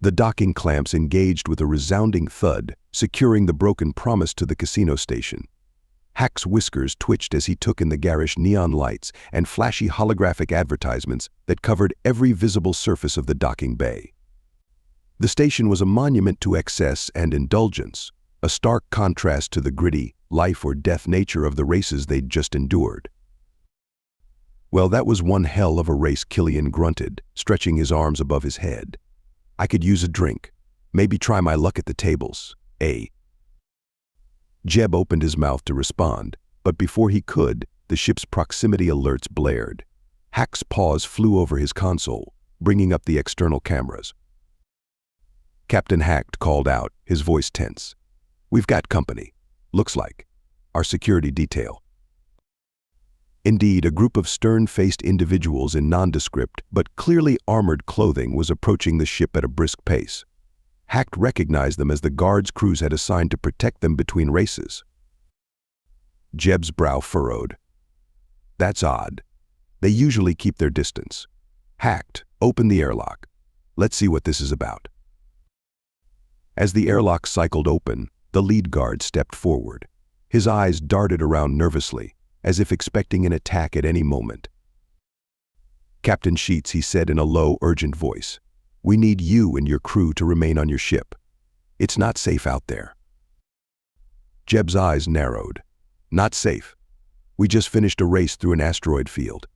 The docking clamps engaged with a resounding thud, securing the broken promise to the casino station. Hack's whiskers twitched as he took in the garish neon lights and flashy holographic advertisements that covered every visible surface of the docking bay. The station was a monument to excess and indulgence, a stark contrast to the gritty, life-or-death nature of the races they'd just endured. "Well, that was one hell of a race," Killian grunted, stretching his arms above his head. "I could use a drink. Maybe try my luck at the tables, eh?" Jeb opened his mouth to respond, but before he could, the ship's proximity alerts blared. Hack's paws flew over his console, bringing up the external cameras. Captain Hack called out, his voice tense. "We've got company. Looks like. Our security detail." Indeed, a group of stern-faced individuals in nondescript but clearly armored clothing was approaching the ship at a brisk pace. Hack recognized them as the guards crews had assigned to protect them between races. Jeb's brow furrowed. "That's odd. They usually keep their distance." Hack, "Open the airlock. Let's see what this is about." As the airlock cycled open, the lead guard stepped forward. His eyes darted around nervously, as if expecting an attack at any moment. "Captain Sheets," he said in a low, urgent voice, "we need you and your crew to remain on your ship. It's not safe out there." Jeb's eyes narrowed. "Not safe? We just finished a race through an asteroid field.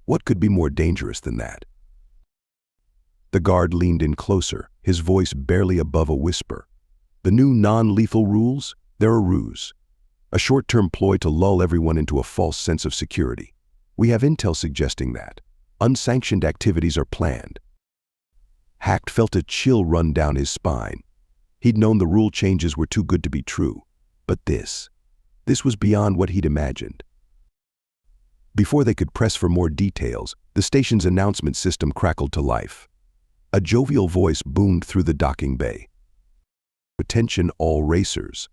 What could be more dangerous than that?" The guard leaned in closer, his voice barely above a whisper. "The new non-lethal rules? They're a ruse. A short-term ploy to lull everyone into a false sense of security. We have intel suggesting that unsanctioned activities are planned." Hack felt a chill run down his spine. He'd known the rule changes were too good to be true, but this was beyond what he'd imagined. Before they could press for more details, the station's announcement system crackled to life. A jovial voice boomed through the docking bay. "Attention all racers.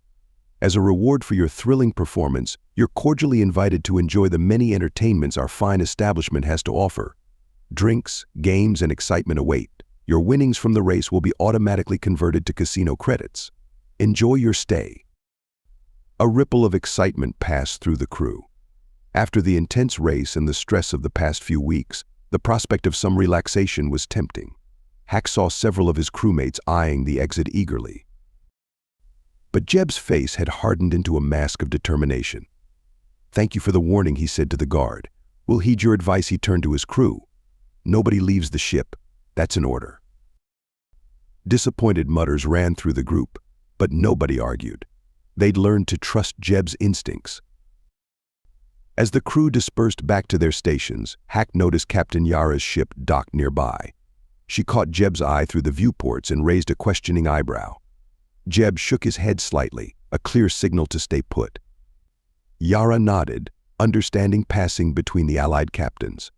As a reward for your thrilling performance, you're cordially invited to enjoy the many entertainments our fine establishment has to offer. Drinks, games, and excitement await. Your winnings from the race will be automatically converted to casino credits. Enjoy your stay." A ripple of excitement passed through the crew. After the intense race and the stress of the past few weeks, the prospect of some relaxation was tempting. Hack saw several of his crewmates eyeing the exit eagerly. But Jeb's face had hardened into a mask of determination. "Thank you for the warning," he said to the guard. "We'll heed your advice." He turned to his crew. "Nobody leaves the ship. That's an order." Disappointed mutters ran through the group, but nobody argued. They'd learned to trust Jeb's instincts. As the crew dispersed back to their stations, Hack noticed Captain Yara's ship docked nearby. She caught Jeb's eye through the viewports and raised a questioning eyebrow. Jeb shook his head slightly, a clear signal to stay put. Yara nodded, understanding passing between the Allied captains.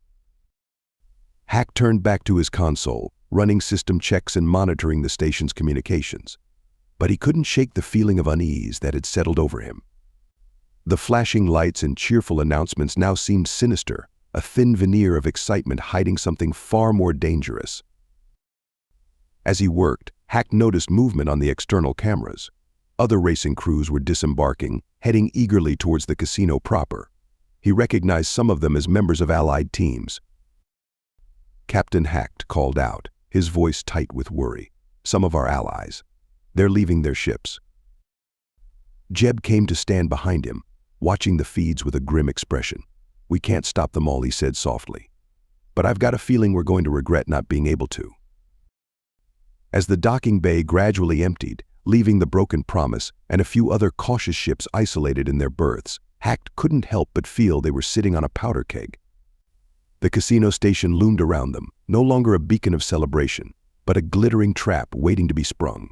Hack turned back to his console, running system checks and monitoring the station's communications. But he couldn't shake the feeling of unease that had settled over him. The flashing lights and cheerful announcements now seemed sinister, a thin veneer of excitement hiding something far more dangerous. As he worked, Hack noticed movement on the external cameras. Other racing crews were disembarking, heading eagerly towards the casino proper. He recognized some of them as members of Allied teams. Captain Hack called out, his voice tight with worry. "Some of our allies. They're leaving their ships." Jeb came to stand behind him, watching the feeds with a grim expression. "We can't stop them all," he said softly. "But I've got a feeling we're going to regret not being able to." As the docking bay gradually emptied, leaving the Broken Promise and a few other cautious ships isolated in their berths, Hack couldn't help but feel they were sitting on a powder keg. The casino station loomed around them, no longer a beacon of celebration, but a glittering trap waiting to be sprung.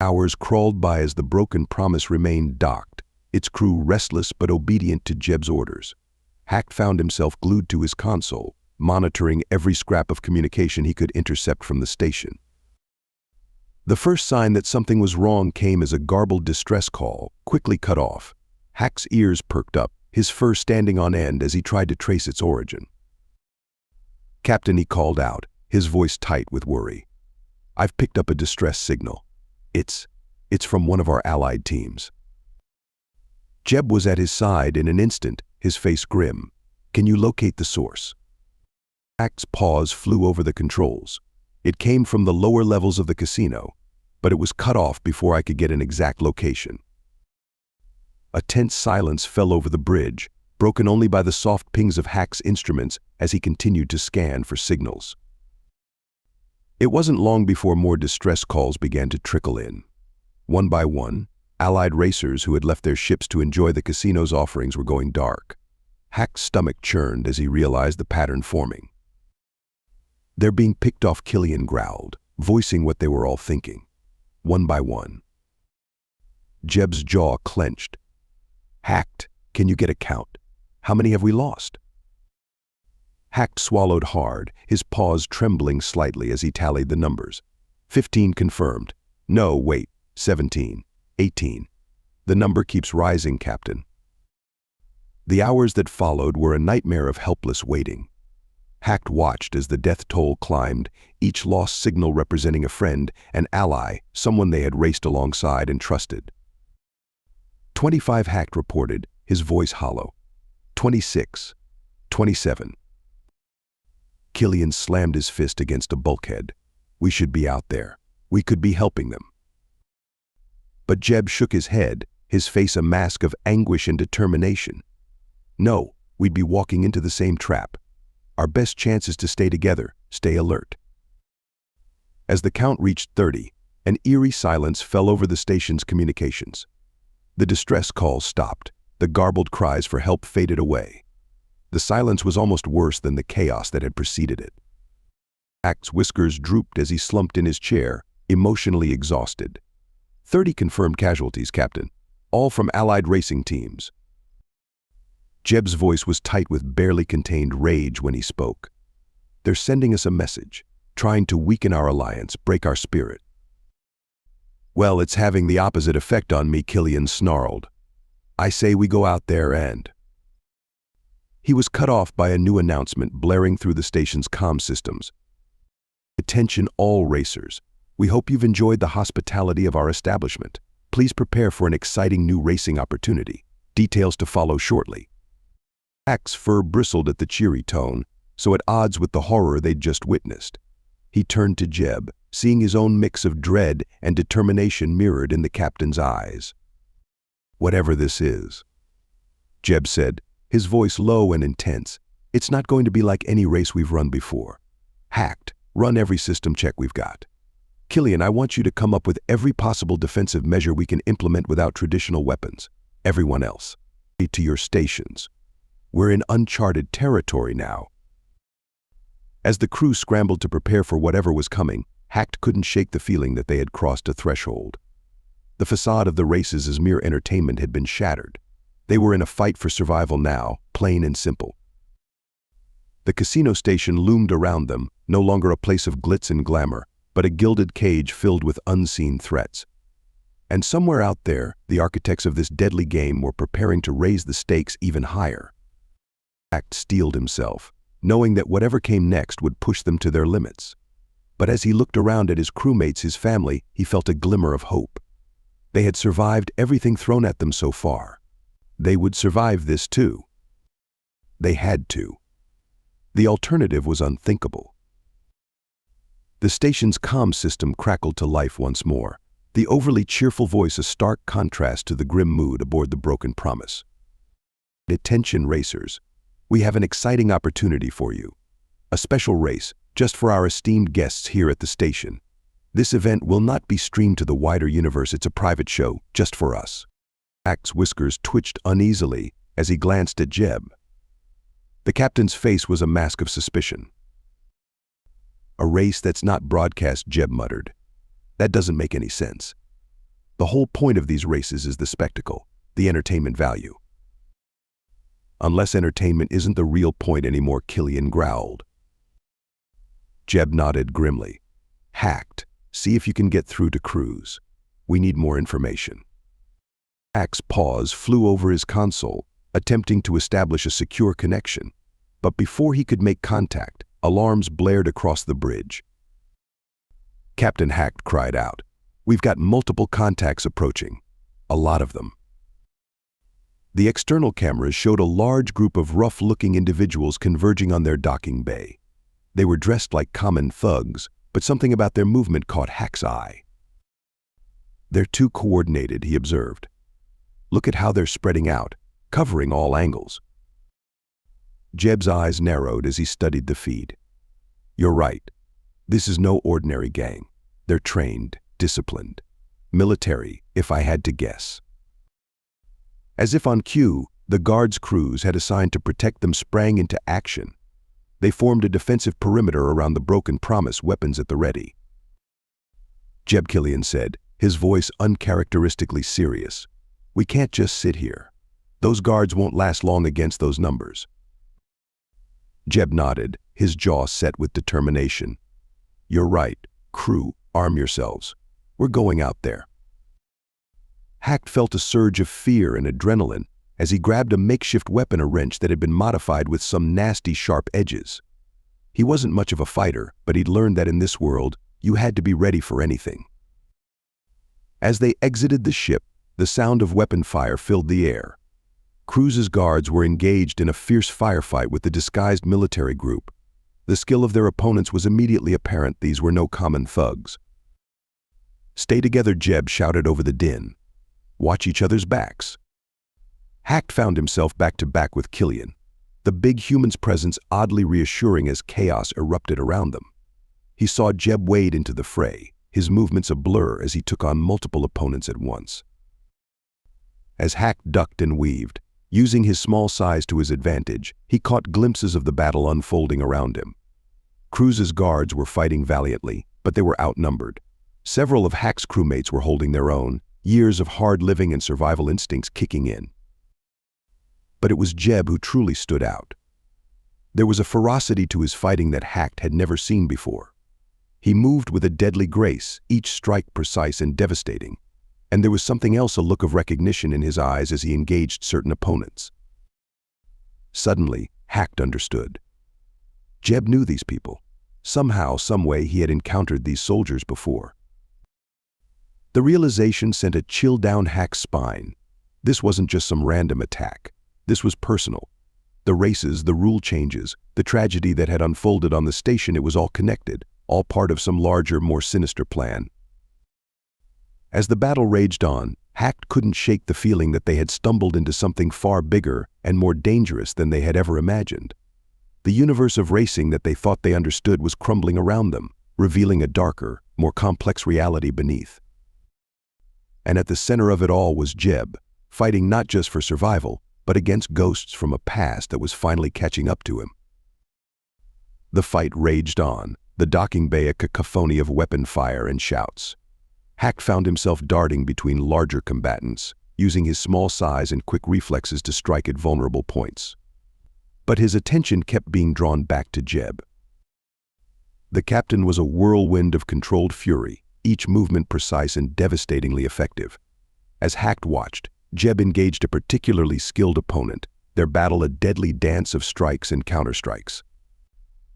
Hours crawled by as the Broken Promise remained docked, its crew restless but obedient to Jeb's orders. Hack found himself glued to his console, monitoring every scrap of communication he could intercept from the station. The first sign that something was wrong came as a garbled distress call, quickly cut off. Hack's ears perked up, his fur standing on end as he tried to trace its origin. "Captain," he called out, his voice tight with worry. I've picked up a distress signal. It's from one of our allied teams. Jeb was at his side in an instant, his face grim. Can you locate the source? Hack's paws flew over the controls. It came from the lower levels of the casino, but it was cut off before I could get an exact location. A tense silence fell over the bridge, broken only by the soft pings of Hack's instruments as he continued to scan for signals. It wasn't long before more distress calls began to trickle in. One by one, Allied racers who had left their ships to enjoy the casino's offerings were going dark. Hack's stomach churned as he realized the pattern forming. "They're being picked off," Killian growled, voicing what they were all thinking. One by one. Jeb's jaw clenched. "Hacked, can you get a count? How many have we lost?" Hacked swallowed hard, his paws trembling slightly as he tallied the numbers. 15 confirmed. No, wait, 17. 18. The number keeps rising, Captain. The hours that followed were a nightmare of helpless waiting. Hacked watched as the death toll climbed, each lost signal representing a friend, an ally, someone they had raced alongside and trusted. 25 Hacked reported, his voice hollow. 26. 27. Killian slammed his fist against a bulkhead. We should be out there. We could be helping them. But Jeb shook his head, his face a mask of anguish and determination. No, we'd be walking into the same trap. Our best chance is to stay together, stay alert. As the count reached 30, an eerie silence fell over the station's communications. The distress calls stopped, the garbled cries for help faded away. The silence was almost worse than the chaos that had preceded it. Hack's whiskers drooped as he slumped in his chair, emotionally exhausted. 30 confirmed casualties, Captain, all from Allied racing teams. Jeb's voice was tight with barely contained rage when he spoke. They're sending us a message, trying to weaken our alliance, break our spirit. Well, it's having the opposite effect on me, Killian snarled. I say we go out there and... He was cut off by a new announcement blaring through the station's comm systems. Attention all racers. We hope you've enjoyed the hospitality of our establishment. Please prepare for an exciting new racing opportunity. Details to follow shortly. Hack's fur bristled at the cheery tone, so at odds with the horror they'd just witnessed. He turned to Jeb, seeing his own mix of dread and determination mirrored in the captain's eyes. Whatever this is, Jeb said, his voice low and intense, it's not going to be like any race we've run before. Hacked, run every system check we've got. Killian, I want you to come up with every possible defensive measure we can implement without traditional weapons. Everyone else, to your stations. We're in uncharted territory now. As the crew scrambled to prepare for whatever was coming, Hacked couldn't shake the feeling that they had crossed a threshold. The facade of the races as mere entertainment had been shattered. They were in a fight for survival now, plain and simple. The casino station loomed around them, no longer a place of glitz and glamour, but a gilded cage filled with unseen threats. And somewhere out there, the architects of this deadly game were preparing to raise the stakes even higher. Hacked steeled himself, knowing that whatever came next would push them to their limits. But as he looked around at his crewmates, his family, he felt a glimmer of hope. They had survived everything thrown at them so far. They would survive this too. They had to. The alternative was unthinkable. The station's comm system crackled to life once more, the overly cheerful voice a stark contrast to the grim mood aboard the Broken Promise. Attention racers, we have an exciting opportunity for you. A special race, just for our esteemed guests here at the station. This event will not be streamed to the wider universe, it's a private show, just for us. Hack's whiskers twitched uneasily as he glanced at Jeb. The captain's face was a mask of suspicion. A race that's not broadcast, Jeb muttered. That doesn't make any sense. The whole point of these races is the spectacle, the entertainment value. Unless entertainment isn't the real point anymore, Killian growled. Jeb nodded grimly. Hacked, see if you can get through to Cruz. We need more information. Hack's paws flew over his console, attempting to establish a secure connection. But before he could make contact, alarms blared across the bridge. Captain Hacked cried out. "We've got multiple contacts approaching. A lot of them." The external cameras showed a large group of rough-looking individuals converging on their docking bay. They were dressed like common thugs, but something about their movement caught Hack's eye. "They're too coordinated," he observed. "Look at how they're spreading out, covering all angles." Jeb's eyes narrowed as he studied the feed. "You're right. This is no ordinary gang. They're trained, disciplined. Military, if I had to guess." As if on cue, the guards' crews had assigned to protect them sprang into action. They formed a defensive perimeter around the broken promise, weapons at the ready. Jeb Killian said, his voice uncharacteristically serious, "We can't just sit here. Those guards won't last long against those numbers." Jeb nodded, his jaw set with determination. "You're right. Crew, arm yourselves. We're going out there." Hacked felt a surge of fear and adrenaline as he grabbed a makeshift weapon, a wrench that had been modified with some nasty sharp edges. He wasn't much of a fighter, but he'd learned that in this world, you had to be ready for anything. As they exited the ship, the sound of weapon fire filled the air. Cruz's guards were engaged in a fierce firefight with the disguised military group. The skill of their opponents was immediately apparent. These were no common thugs. "Stay together," Jeb shouted over the din. "Watch each other's backs." Hacked found himself back to back with Killian, the big human's presence oddly reassuring as chaos erupted around them. He saw Jeb wade into the fray, his movements a blur as he took on multiple opponents at once. As Hacked ducked and weaved, using his small size to his advantage, he caught glimpses of the battle unfolding around him. Cruz's guards were fighting valiantly, but they were outnumbered. Several of Hack's crewmates were holding their own, years of hard living and survival instincts kicking in. But it was Jeb who truly stood out. There was a ferocity to his fighting that Hacked had never seen before. He moved with a deadly grace, each strike precise and devastating. And there was something else, a look of recognition in his eyes as he engaged certain opponents. Suddenly, Hacked understood. Jeb knew these people. Somehow, someway, he had encountered these soldiers before. The realization sent a chill down Hack's spine. This wasn't just some random attack. This was personal. The races, the rule changes, the tragedy that had unfolded on the station, it was all connected, all part of some larger, more sinister plan. As the battle raged on, Hacked couldn't shake the feeling that they had stumbled into something far bigger and more dangerous than they had ever imagined. The universe of racing that they thought they understood was crumbling around them, revealing a darker, more complex reality beneath. And at the center of it all was Jeb, fighting not just for survival, but against ghosts from a past that was finally catching up to him. The fight raged on, the docking bay a cacophony of weapon fire and shouts. Hacked found himself darting between larger combatants, using his small size and quick reflexes to strike at vulnerable points. But his attention kept being drawn back to Jeb. The captain was a whirlwind of controlled fury, each movement precise and devastatingly effective. As Hacked watched, Jeb engaged a particularly skilled opponent, their battle a deadly dance of strikes and counterstrikes.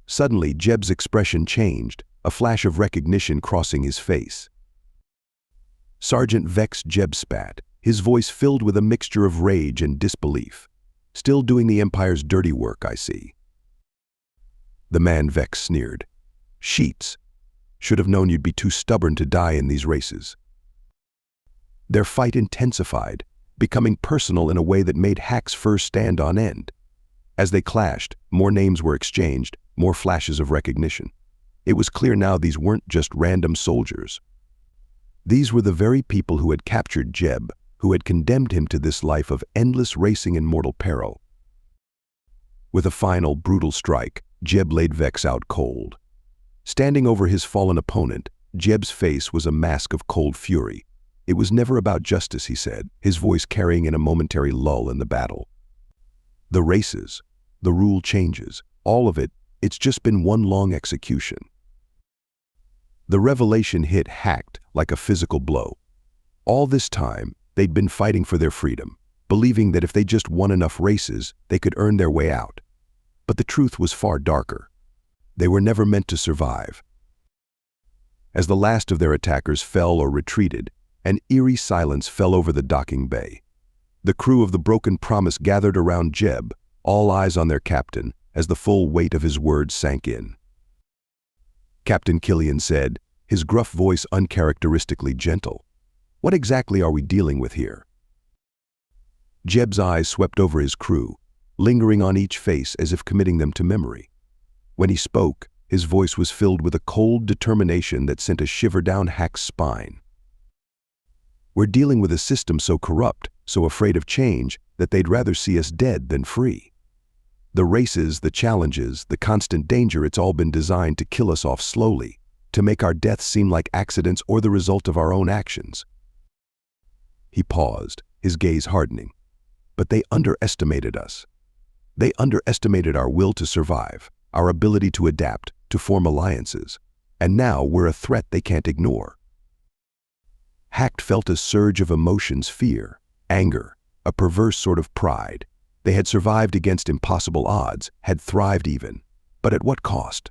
Suddenly, Jeb's expression changed, a flash of recognition crossing his face. "Sergeant Vex," Jeb spat, his voice filled with a mixture of rage and disbelief. "Still doing the Empire's dirty work, I see." The man Vex sneered. "Sheets. Should have known you'd be too stubborn to die in these races." Their fight intensified, becoming personal in a way that made Hack's fur stand on end. As they clashed, more names were exchanged, more flashes of recognition. It was clear now these weren't just random soldiers. These were the very people who had captured Jeb, who had condemned him to this life of endless racing and mortal peril. With a final, brutal strike, Jeb laid Vex out cold. Standing over his fallen opponent, Jeb's face was a mask of cold fury. "It was never about justice," he said, his voice carrying in a momentary lull in the battle. "The races, the rule changes, all of it, it's just been one long execution." The revelation hit Hacked like a physical blow. All this time, they'd been fighting for their freedom, believing that if they just won enough races, they could earn their way out. But the truth was far darker. They were never meant to survive. As the last of their attackers fell or retreated, an eerie silence fell over the docking bay. The crew of the Broken Promise gathered around Jeb, all eyes on their captain, as the full weight of his words sank in. Captain Killian said, his gruff voice uncharacteristically gentle, "What exactly are we dealing with here?" Jeb's eyes swept over his crew, lingering on each face as if committing them to memory. When he spoke, his voice was filled with a cold determination that sent a shiver down Hack's spine. "We're dealing with a system so corrupt, so afraid of change, that they'd rather see us dead than free. The races, the challenges, the constant danger, it's all been designed to kill us off slowly, to make our deaths seem like accidents or the result of our own actions." He paused, his gaze hardening. "But they underestimated us. They underestimated our will to survive, our ability to adapt, to form alliances. And now we're a threat they can't ignore." Hack felt a surge of emotions: fear, anger, a perverse sort of pride. They had survived against impossible odds, had thrived even. But at what cost?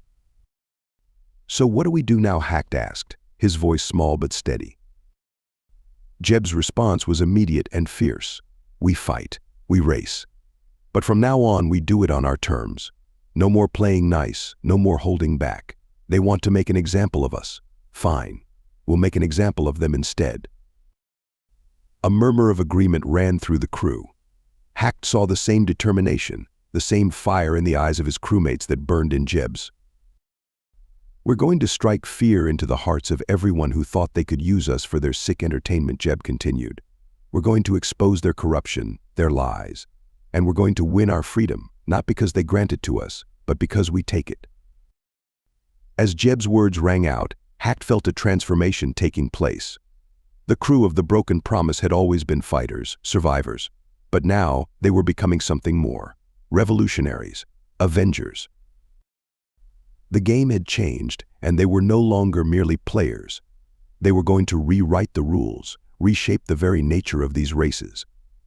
"So what do we do now?" Hack asked, his voice small but steady. Jeb's response was immediate and fierce. "We fight. We race. But from now on, we do it on our terms. No more playing nice, no more holding back. They want to make an example of us. Fine. We'll make an example of them instead." A murmur of agreement ran through the crew. Hack saw the same determination, the same fire in the eyes of his crewmates that burned in Jeb's. "We're going to strike fear into the hearts of everyone who thought they could use us for their sick entertainment," Jeb continued. "We're going to expose their corruption, their lies. And we're going to win our freedom, not because they grant it to us, but because we take it." As Jeb's words rang out, Hack felt a transformation taking place. The crew of the Broken Promise had always been fighters, survivors, but now they were becoming something more: revolutionaries, avengers. The game had changed, and they were no longer merely players. They were going to rewrite the rules, reshape the very nature of these races,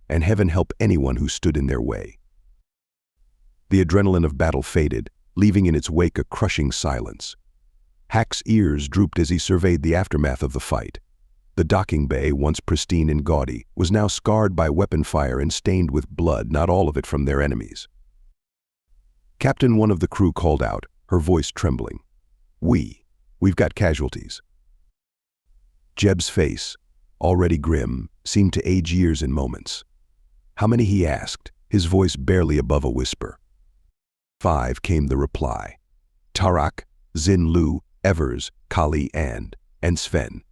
and heaven help anyone who stood in their way. The adrenaline of battle faded, leaving in its wake a crushing silence. Hack's ears drooped as he surveyed the aftermath of the fight. The docking bay, once pristine and gaudy, was now scarred by weapon fire and stained with blood, not all of it from their enemies. Captain one of the crew called out, her voice trembling. We've got casualties." Jeb's face, already grim, seemed to age years in moments. "How many?" he asked, his voice barely above a whisper. 5 came the reply. Tarak, Zin-Lu, Evers, Kali, and Sven.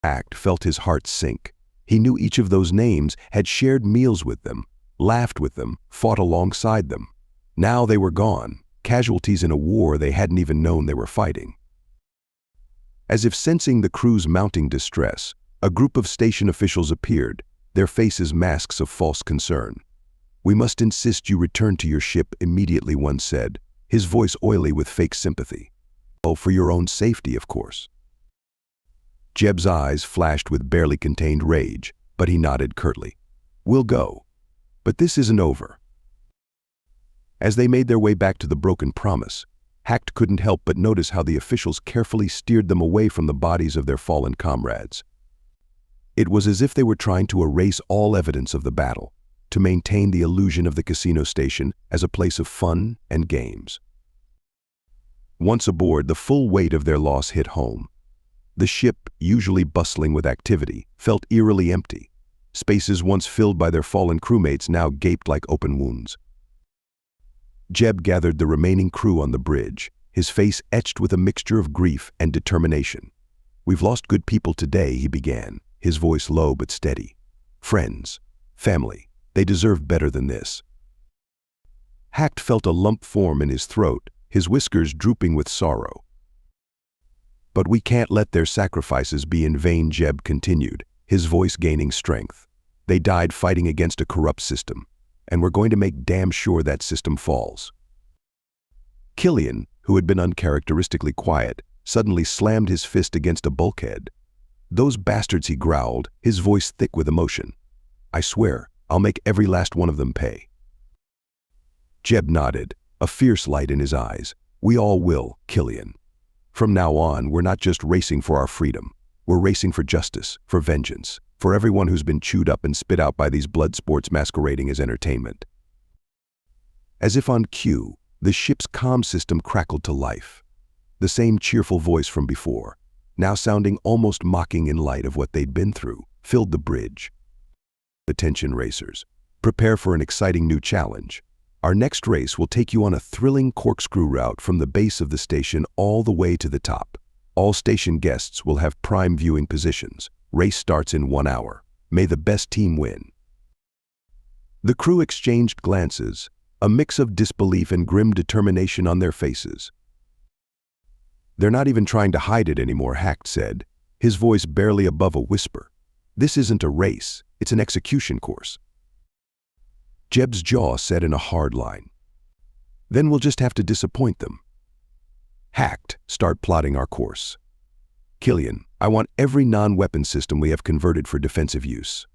Hack felt his heart sink. He knew each of those names, had shared meals with them, laughed with them, fought alongside them. Now they were gone, casualties in a war they hadn't even known they were fighting. As if sensing the crew's mounting distress, a group of station officials appeared, their faces masks of false concern. "We must insist you return to your ship immediately," one said, his voice oily with fake sympathy. "Oh, for your own safety, of course." Jeb's eyes flashed with barely contained rage, but he nodded curtly. "We'll go. But this isn't over." As they made their way back to the Broken Promise, Hack couldn't help but notice how the officials carefully steered them away from the bodies of their fallen comrades. It was as if they were trying to erase all evidence of the battle, to maintain the illusion of the casino station as a place of fun and games. Once aboard, the full weight of their loss hit home. The ship, usually bustling with activity, felt eerily empty. Spaces once filled by their fallen crewmates now gaped like open wounds. Jeb gathered the remaining crew on the bridge, his face etched with a mixture of grief and determination. "We've lost good people today," he began, his voice low but steady. "Friends, family, they deserve better than this." Hack felt a lump form in his throat, his whiskers drooping with sorrow. "But we can't let their sacrifices be in vain," Jeb continued, his voice gaining strength. "They died fighting against a corrupt system, and we're going to make damn sure that system falls." Killian, who had been uncharacteristically quiet, suddenly slammed his fist against a bulkhead. "Those bastards," he growled, his voice thick with emotion. "I swear, I'll make every last one of them pay." Jeb nodded, a fierce light in his eyes. "We all will, Killian." From now on, we're not just racing for our freedom. We're racing for justice, for vengeance, for everyone who's been chewed up and spit out by these blood sports masquerading as entertainment. As if on cue, the ship's comm system crackled to life. The same cheerful voice from before, now sounding almost mocking in light of what they'd been through, filled the bridge. Attention racers, prepare for an exciting new challenge. Our next race will take you on a thrilling corkscrew route from the base of the station all the way to the top. All station guests will have prime viewing positions. Race starts in 1 hour. May the best team win. The crew exchanged glances, a mix of disbelief and grim determination on their faces. They're not even trying to hide it anymore, Hack said, his voice barely above a whisper. This isn't a race, it's an execution course. Jeb's jaw set in a hard line. Then we'll just have to disappoint them. Hacked, start plotting our course. Killian, I want every non-weapon system we have converted for defensive use.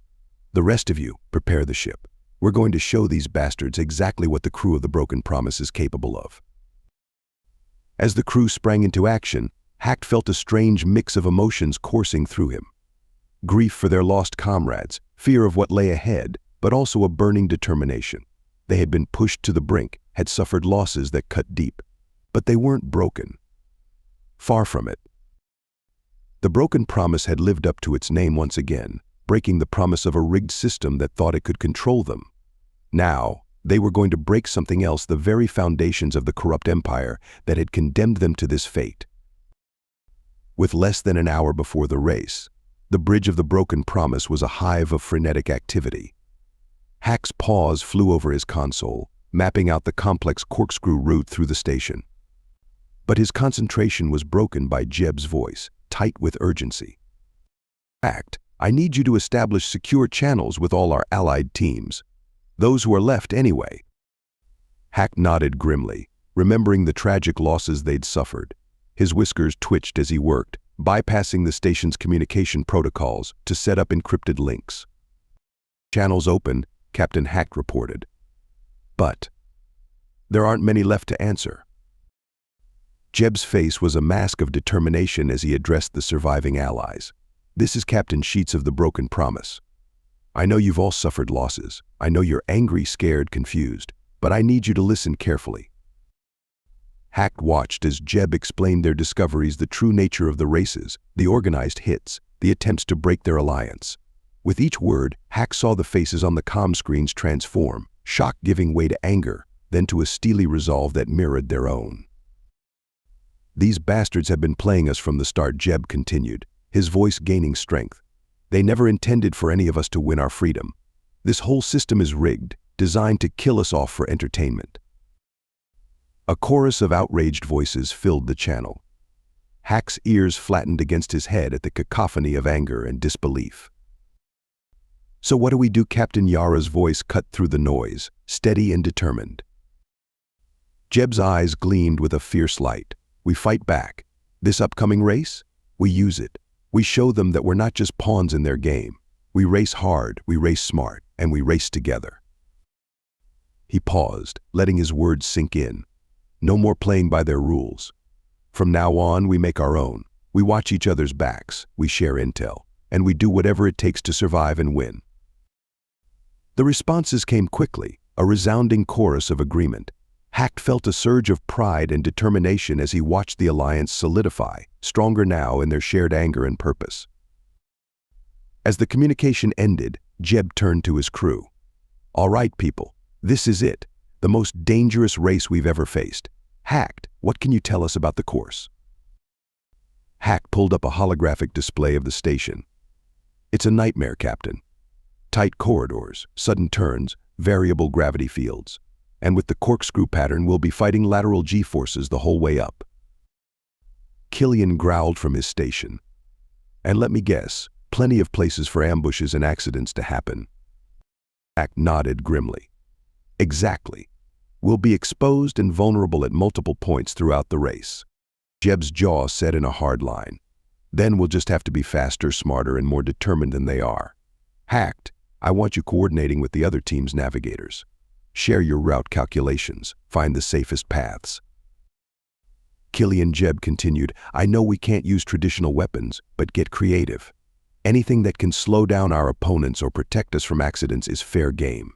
The rest of you, prepare the ship. We're going to show these bastards exactly what the crew of the Broken Promise is capable of. As the crew sprang into action, Hacked felt a strange mix of emotions coursing through him. Grief for their lost comrades, fear of what lay ahead, but also a burning determination. They had been pushed to the brink, had suffered losses that cut deep. But they weren't broken. Far from it. The Broken Promise had lived up to its name once again, breaking the promise of a rigged system that thought it could control them. Now, they were going to break something else, the very foundations of the corrupt empire that had condemned them to this fate. With less than an hour before the race, the bridge of the Broken Promise was a hive of frenetic activity. Hack's paws flew over his console, mapping out the complex corkscrew route through the station. But his concentration was broken by Jeb's voice, tight with urgency. Hacked, I need you to establish secure channels with all our allied teams. Those who are left anyway. Hack nodded grimly, remembering the tragic losses they'd suffered. His whiskers twitched as he worked, bypassing the station's communication protocols to set up encrypted links. Channels open, Captain Hack reported. But there aren't many left to answer. Jeb's face was a mask of determination as he addressed the surviving allies. This is Captain Sheets of the Broken Promise. I know you've all suffered losses. I know you're angry, scared, confused, but I need you to listen carefully. Hack watched as Jeb explained their discoveries, the true nature of the races, the organized hits, the attempts to break their alliance. With each word, Hack saw the faces on the comm screens transform, shock giving way to anger, then to a steely resolve that mirrored their own. These bastards have been playing us from the start, Jeb continued, his voice gaining strength. They never intended for any of us to win our freedom. This whole system is rigged, designed to kill us off for entertainment. A chorus of outraged voices filled the channel. Hack's ears flattened against his head at the cacophony of anger and disbelief. So what do we do? Captain Yara's voice cut through the noise, steady and determined. Jeb's eyes gleamed with a fierce light. We fight back. This upcoming race? We use it. We show them that we're not just pawns in their game. We race hard, we race smart, and we race together. He paused, letting his words sink in. No more playing by their rules. From now on, we make our own. We watch each other's backs, we share intel, and we do whatever it takes to survive and win. The responses came quickly, a resounding chorus of agreement. Hack felt a surge of pride and determination as he watched the alliance solidify, stronger now in their shared anger and purpose. As the communication ended, Jeb turned to his crew. All right, people, this is it, the most dangerous race we've ever faced. Hacked, what can you tell us about the course? Hack pulled up a holographic display of the station. It's a nightmare, Captain. Tight corridors, sudden turns, variable gravity fields. And with the corkscrew pattern, we'll be fighting lateral G-forces the whole way up. Killian growled from his station. And let me guess, plenty of places for ambushes and accidents to happen. Hack nodded grimly. Exactly. We'll be exposed and vulnerable at multiple points throughout the race. Jeb's jaw set in a hard line. Then we'll just have to be faster, smarter, and more determined than they are. Hacked, I want you coordinating with the other team's navigators. Share your route calculations, find the safest paths. Jeb continued, I know we can't use traditional weapons, but get creative. Anything that can slow down our opponents or protect us from accidents is fair game.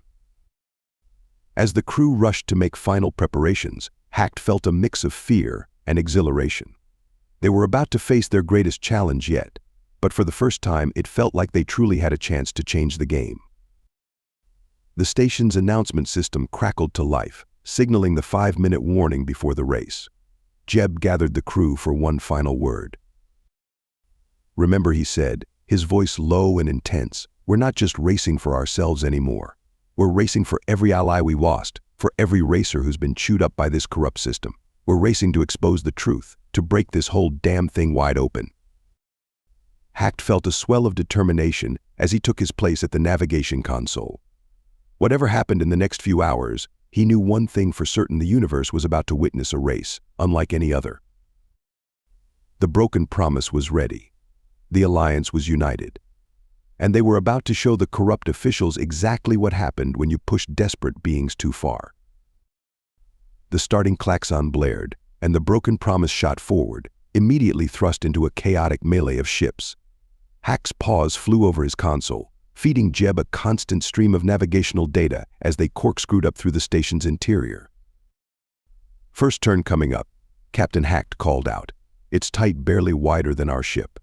As the crew rushed to make final preparations, Hacked felt a mix of fear and exhilaration. They were about to face their greatest challenge yet, but for the first time it felt like they truly had a chance to change the game. The station's announcement system crackled to life, signaling the 5-minute warning before the race. Jeb gathered the crew for one final word. Remember, he said, his voice low and intense, we're not just racing for ourselves anymore. We're racing for every ally we lost, for every racer who's been chewed up by this corrupt system. We're racing to expose the truth, to break this whole damn thing wide open. Hacked felt a swell of determination as he took his place at the navigation console. Whatever happened in the next few hours, he knew one thing for certain: the universe was about to witness a race, unlike any other. The broken promise was ready. The alliance was united. And they were about to show the corrupt officials exactly what happened when you push desperate beings too far. The starting klaxon blared, and the broken promise shot forward, immediately thrust into a chaotic melee of ships. Hack's paws flew over his console, feeding Jeb a constant stream of navigational data as they corkscrewed up through the station's interior. First turn coming up, Captain Hacked called out. It's tight, barely wider than our ship.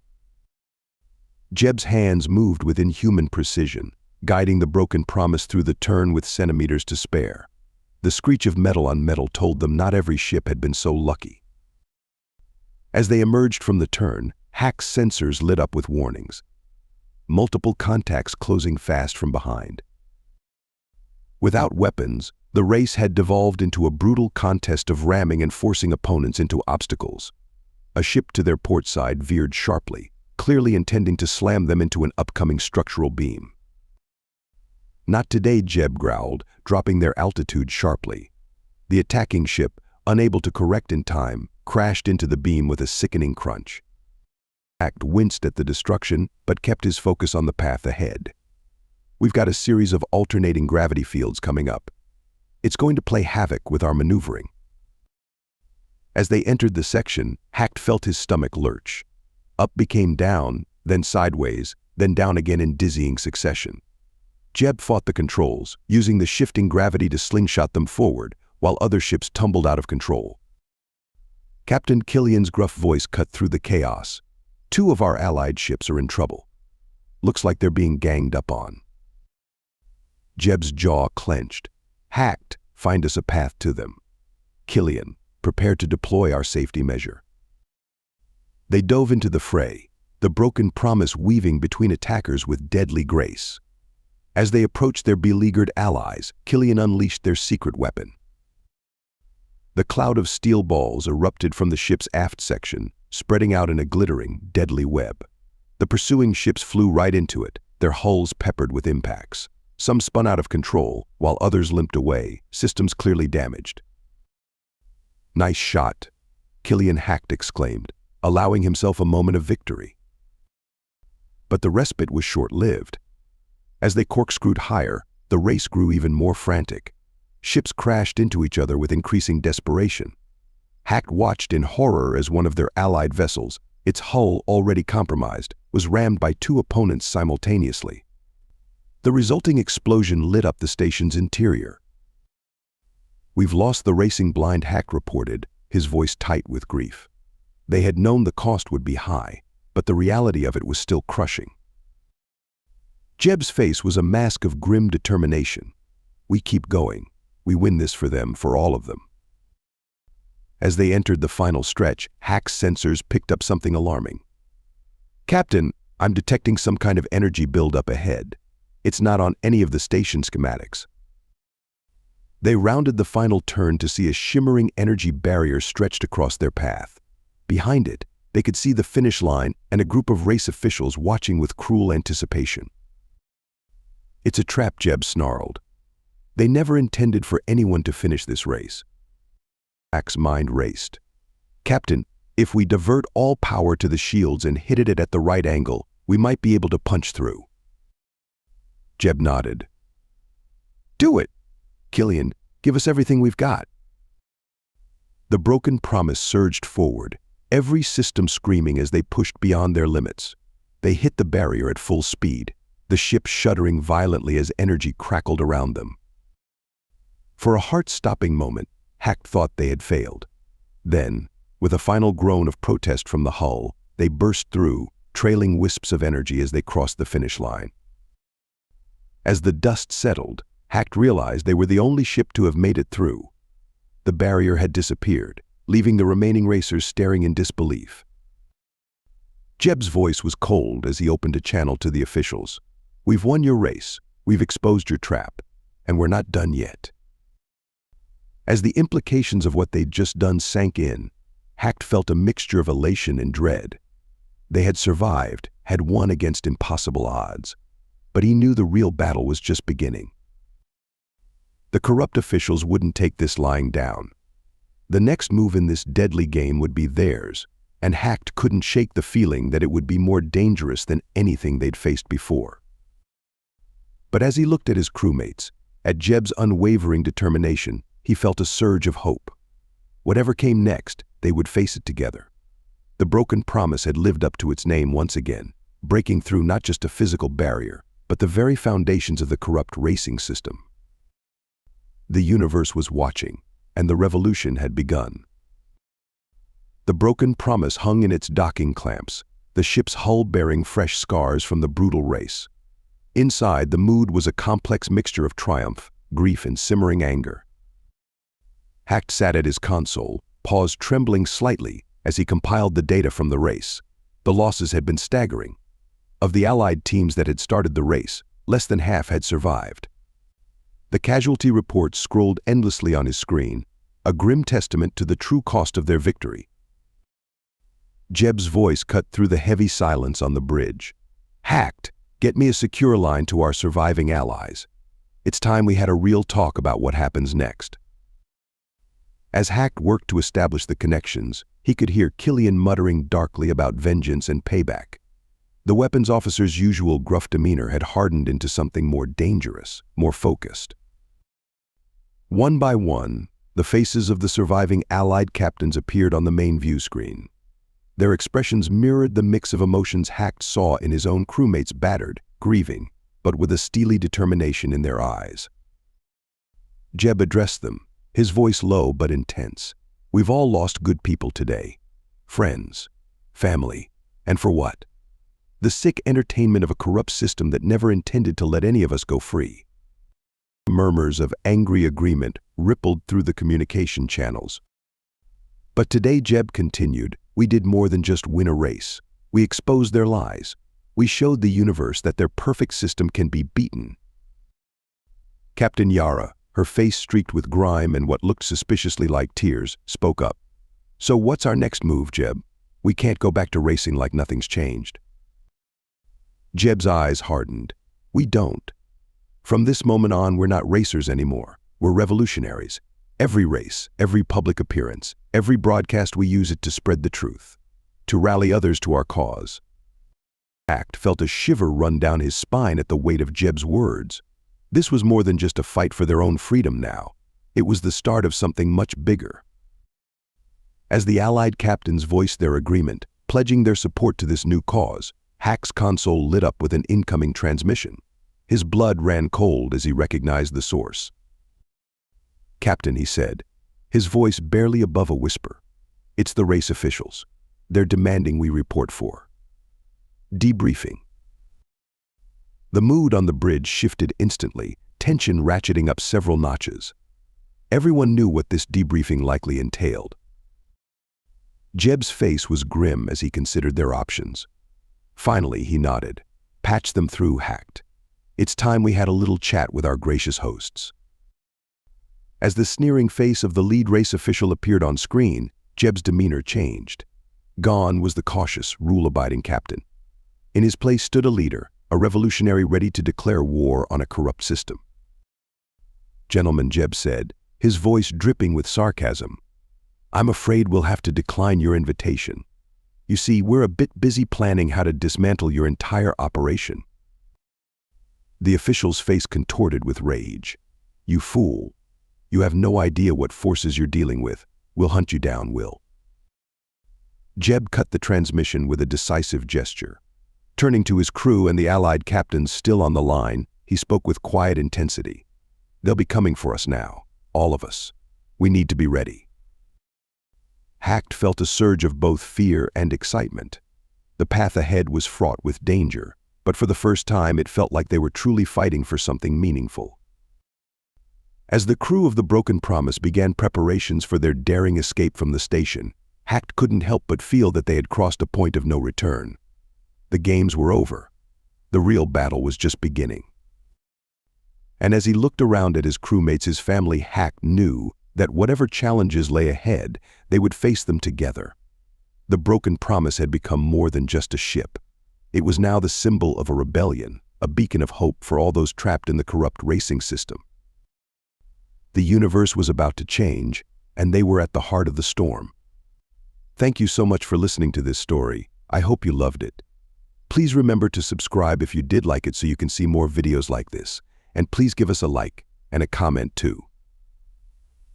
Jeb's hands moved with inhuman precision, guiding the broken promise through the turn with centimeters to spare. The screech of metal on metal told them not every ship had been so lucky. As they emerged from the turn, Hack's sensors lit up with warnings. Multiple contacts closing fast from behind. Without weapons, the race had devolved into a brutal contest of ramming and forcing opponents into obstacles. A ship to their port side veered sharply, clearly intending to slam them into an upcoming structural beam. Not today, Jeb growled, dropping their altitude sharply. The attacking ship, unable to correct in time, crashed into the beam with a sickening crunch. Hacked winced at the destruction, but kept his focus on the path ahead. We've got a series of alternating gravity fields coming up. It's going to play havoc with our maneuvering. As they entered the section, Hacked felt his stomach lurch. Up became down, then sideways, then down again in dizzying succession. Jeb fought the controls, using the shifting gravity to slingshot them forward, while other ships tumbled out of control. Captain Killian's gruff voice cut through the chaos. 2 of our allied ships are in trouble. Looks like they're being ganged up on. Jeb's jaw clenched. Hacked, find us a path to them. Killian, prepare to deploy our safety measure. They dove into the fray, the broken promise weaving between attackers with deadly grace. As they approached their beleaguered allies, Killian unleashed their secret weapon. The cloud of steel balls erupted from the ship's aft section, spreading out in a glittering, deadly web. The pursuing ships flew right into it, their hulls peppered with impacts. Some spun out of control, while others limped away, systems clearly damaged. Nice shot, Killian Hacked exclaimed, allowing himself a moment of victory. But the respite was short-lived. As they corkscrewed higher, the race grew even more frantic. Ships crashed into each other with increasing desperation. Hacked watched in horror as one of their allied vessels, its hull already compromised, was rammed by 2 opponents simultaneously. The resulting explosion lit up the station's interior. We've lost the racing blind, Hacked reported, his voice tight with grief. They had known the cost would be high, but the reality of it was still crushing. Jeb's face was a mask of grim determination. We keep going. We win this for them, for all of them. As they entered the final stretch, Hack's sensors picked up something alarming. Captain, I'm detecting some kind of energy buildup ahead. It's not on any of the station schematics. They rounded the final turn to see a shimmering energy barrier stretched across their path. Behind it, they could see the finish line and a group of race officials watching with cruel anticipation. It's a trap, Jeb snarled. They never intended for anyone to finish this race. Hack's mind raced. Captain, if we divert all power to the shields and hit it at the right angle, we might be able to punch through. Jeb nodded. Do it. Killian, give us everything we've got. The broken promise surged forward, every system screaming as they pushed beyond their limits. They hit the barrier at full speed, the ship shuddering violently as energy crackled around them. For a heart-stopping moment, Hack thought they had failed. Then, with a final groan of protest from the hull, they burst through, trailing wisps of energy as they crossed the finish line. As the dust settled, Hack realized they were the only ship to have made it through. The barrier had disappeared, leaving the remaining racers staring in disbelief. Jeb's voice was cold as he opened a channel to the officials. "We've won your race, we've exposed your trap, and we're not done yet." As the implications of what they'd just done sank in, Hack felt a mixture of elation and dread. They had survived, had won against impossible odds, but he knew the real battle was just beginning. The corrupt officials wouldn't take this lying down. The next move in this deadly game would be theirs, and Hack couldn't shake the feeling that it would be more dangerous than anything they'd faced before. But as he looked at his crewmates, at Jeb's unwavering determination, he felt a surge of hope. Whatever came next, they would face it together. The broken promise had lived up to its name once again, breaking through not just a physical barrier, but the very foundations of the corrupt racing system. The universe was watching, and the revolution had begun. The broken promise hung in its docking clamps, the ship's hull bearing fresh scars from the brutal race. Inside, the mood was a complex mixture of triumph, grief, and simmering anger. Hack sat at his console, paws trembling slightly as he compiled the data from the race. The losses had been staggering. Of the Allied teams that had started the race, less than half had survived. The casualty report scrolled endlessly on his screen, a grim testament to the true cost of their victory. Jeb's voice cut through the heavy silence on the bridge. "Hacked, get me a secure line to our surviving allies. It's time we had a real talk about what happens next." As Hack worked to establish the connections, he could hear Killian muttering darkly about vengeance and payback. The weapons officer's usual gruff demeanor had hardened into something more dangerous, more focused. One by one, the faces of the surviving Allied captains appeared on the main view screen. Their expressions mirrored the mix of emotions Hack saw in his own crewmates, battered, grieving, but with a steely determination in their eyes. Jeb addressed them, his voice low but intense. "We've all lost good people today. Friends, family, and for what? The sick entertainment of a corrupt system that never intended to let any of us go free." Murmurs of angry agreement rippled through the communication channels. But today, Jeb continued, "We did more than just win a race. We exposed their lies. We showed the universe that their perfect system can be beaten." Captain Yara, her face streaked with grime and what looked suspiciously like tears, spoke up. "So what's our next move, Jeb? We can't go back to racing like nothing's changed." Jeb's eyes hardened. "We don't. From this moment on, we're not racers anymore. We're revolutionaries. Every race, every public appearance, every broadcast, we use it to spread the truth, to rally others to our cause." Hack felt a shiver run down his spine at the weight of Jeb's words. This was more than just a fight for their own freedom now. It was the start of something much bigger. As the Allied captains voiced their agreement, pledging their support to this new cause, Hack's console lit up with an incoming transmission. His blood ran cold as he recognized the source. "Captain," he said, his voice barely above a whisper, "it's the race officials. They're demanding we report for debriefing." The mood on the bridge shifted instantly, tension ratcheting up several notches. Everyone knew what this debriefing likely entailed. Jeb's face was grim as he considered their options. Finally, he nodded. "Patch them through, Hacked. It's time we had a little chat with our gracious hosts." As the sneering face of the lead race official appeared on screen, Jeb's demeanor changed. Gone was the cautious, rule-abiding captain. In his place stood a leader, a revolutionary ready to declare war on a corrupt system. "Gentlemen," Jeb said, his voice dripping with sarcasm, "I'm afraid we'll have to decline your invitation. You see, we're a bit busy planning how to dismantle your entire operation." The official's face contorted with rage. "You fool. You have no idea what forces you're dealing with. We'll hunt you down, Will. Jeb cut the transmission with a decisive gesture. Turning to his crew and the Allied captains still on the line, he spoke with quiet intensity. They'll be coming for us now, all of us. We need to be ready. Hacked felt a surge of both fear and excitement. The path ahead was fraught with danger, but for the first time it felt like they were truly fighting for something meaningful. As the crew of the Broken Promise began preparations for their daring escape from the station, Hacked couldn't help but feel that they had crossed a point of no return. The games were over. The real battle was just beginning. And as he looked around at his crewmates, his family, Hacked knew that whatever challenges lay ahead, they would face them together. The Broken Promise had become more than just a ship. It was now the symbol of a rebellion, a beacon of hope for all those trapped in the corrupt racing system. The universe was about to change, and they were at the heart of the storm. Thank you so much for listening to this story. I hope you loved it. Please remember to subscribe if you did like it so you can see more videos like this. And please give us a like and a comment too.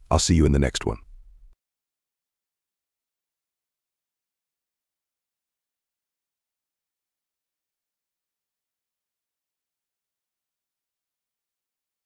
I'll see you in the next one.